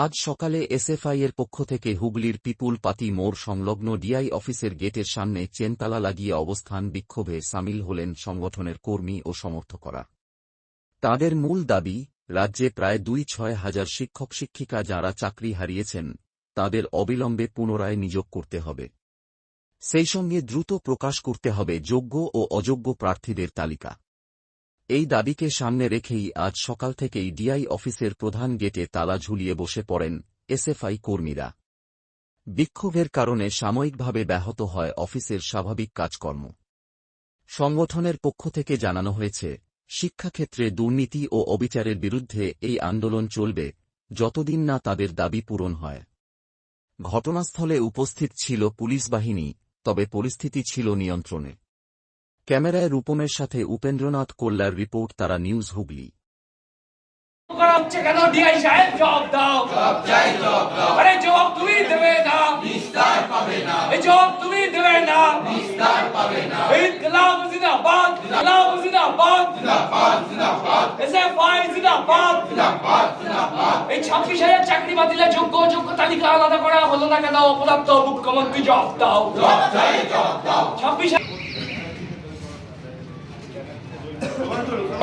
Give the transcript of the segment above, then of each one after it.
আজ সকালে এসএফআই এর পক্ষ থেকে হুগলির পিপুল পাতি মোড় সংলগ্ন ডিআই অফিসের গেটের সামনে চেনতালা লাগিয়ে অবস্থান বিক্ষোভে সামিল হলেন সংগঠনের কর্মী ও সমর্থকরা। তাদের মূল দাবি, রাজ্যে প্রায় ২-৬ হাজার শিক্ষক শিক্ষিকা যাঁরা চাকরি হারিয়েছেন তাদের অবিলম্বে পুনরায় নিয়োগ করতে হবে। সেই সঙ্গে দ্রুত প্রকাশ করতে হবে যোগ্য ও অযোগ্য প্রার্থীদের তালিকা। এই দাবিকে সামনে রেখেই আজ সকাল থেকেই ডিআই অফিসের প্রধান গেটে তালা ঝুলিয়ে বসে পড়েন এসএফআই কর্মীরা। বিক্ষোভের কারণে সাময়িকভাবে ব্যাহত হয় অফিসের স্বাভাবিক কাজকর্ম। সংগঠনের পক্ষ থেকে জানানো হয়েছে, শিক্ষাক্ষেত্রে দুর্নীতি ও অবিচারের বিরুদ্ধে এই আন্দোলন চলবে যতদিন না তাদের দাবি পূরণ হয়। ঘটনাস্থলে উপস্থিত ছিল পুলিশ বাহিনী, তবে পরিস্থিতি ছিল নিয়ন্ত্রণে। ক্যামেরায় রূপমের সাথে উপেন্দ্রনাথ কোল্লার রিপোর্ট, তারা নিউজ হুগলি। এই ২৬,০০০ চাকরি বাতিলের যোগ্য অযোগ্য তালিকা আলাদা করা হলো না কেন? অপদার্থ মুখ্যমন্ত্রী জবাব দাও। ২৬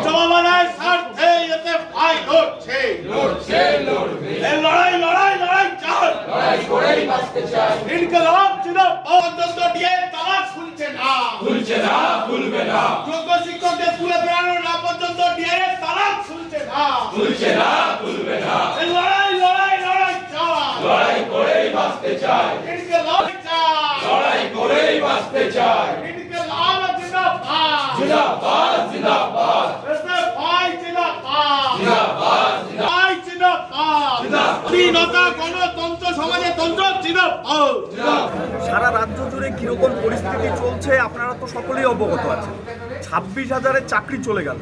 জনগণের স্বার্থে এসএফআই লড়ছে, লড়াই লড়াই লড়াই চাই, লড়াই করেই বাঁচতে চাই। ইনকলাব জিন্দাবাদ। পর্যন্ত দিয়ে তালা খুলছে না, খুলবে না। যোগ্য শিক্ষকদের স্কুলে বেরানো না পর্যন্ত দিয়ে তালা খুলছে না, খুলবে না। লড়াই লড়াই লড়াই চাই, লড়াই করেই বাঁচতে চাই, ইনকলাব চাই, লড়াই করেই বাঁচতে চাই। ইনকলাব জিন্দাবাদ, জিন্দাবাদ জিন্দাবাদ এসএফআই জিন্দাবাদ, জিন্দাবাদ জিন্দাবাদ, জিন্দাবাদ। স্বাধীনতা গণতন্ত্র সমাজে তন্ত্র জিন্দাবাদ। সারা রাজ্য জুড়ে কিরকম পরিস্থিতি চলছে আপনারা তো সকলেই অবগত আছেন। ২৬,০০০-এর চাকরি চলে গেল।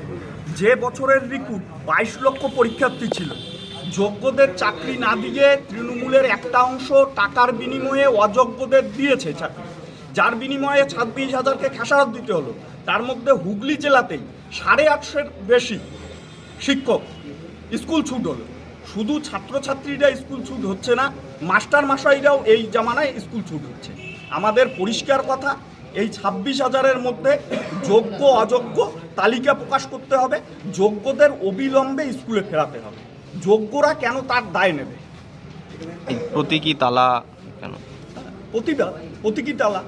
যে বছরের রিক্রুট ২২ লক্ষ পরীক্ষার্থী ছিল, যোগ্যদের চাকরি না দিয়ে তৃণমূলের একটা অংশ টাকার বিনিময়ে অযোগ্যদের দিয়েছে চাকরি, যার বিনিময়ে ২৬,০০০-কে খেসারত দিতে হলো। তার মধ্যে হুগলি জেলাতেই ৮৫০-এর বেশি শিক্ষক স্কুল ছুট হলো। শুধু ছাত্রছাত্রীরা স্কুল ছুট হচ্ছে না, মাস্টার মশাইরাও এই জামানায় স্কুল ছুট হচ্ছে। আমাদের পরিষ্কার কথা, এই ২৬,০০০-এর মধ্যে যোগ্য অযোগ্য তালিকা প্রকাশ করতে হবে, যোগ্যদের অবিলম্বে স্কুলে ফেরাতে হবে। যোগ্যরা কেন তার দায় নেবে? প্রতীকী তালা কেন? প্রতীকী তালা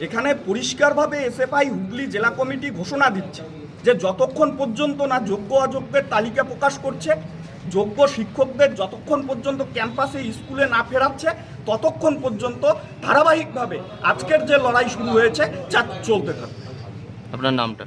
এখানে পরিষ্কারভাবে এসএফআই হুগলি জেলা কমিটি ঘোষণা দিচ্ছে যে যতক্ষণ পর্যন্ত না যোগ্য অযোগ্যের তালিকা প্রকাশ করছে, যোগ্য শিক্ষকদের যতক্ষণ পর্যন্ত ক্যাম্পাসে স্কুলে না ফেরাচ্ছে, ততক্ষণ পর্যন্ত ধারাবাহিকভাবে আজকের যে লড়াই শুরু হয়েছে তা চলতে থাকবে। আপনার নামটা?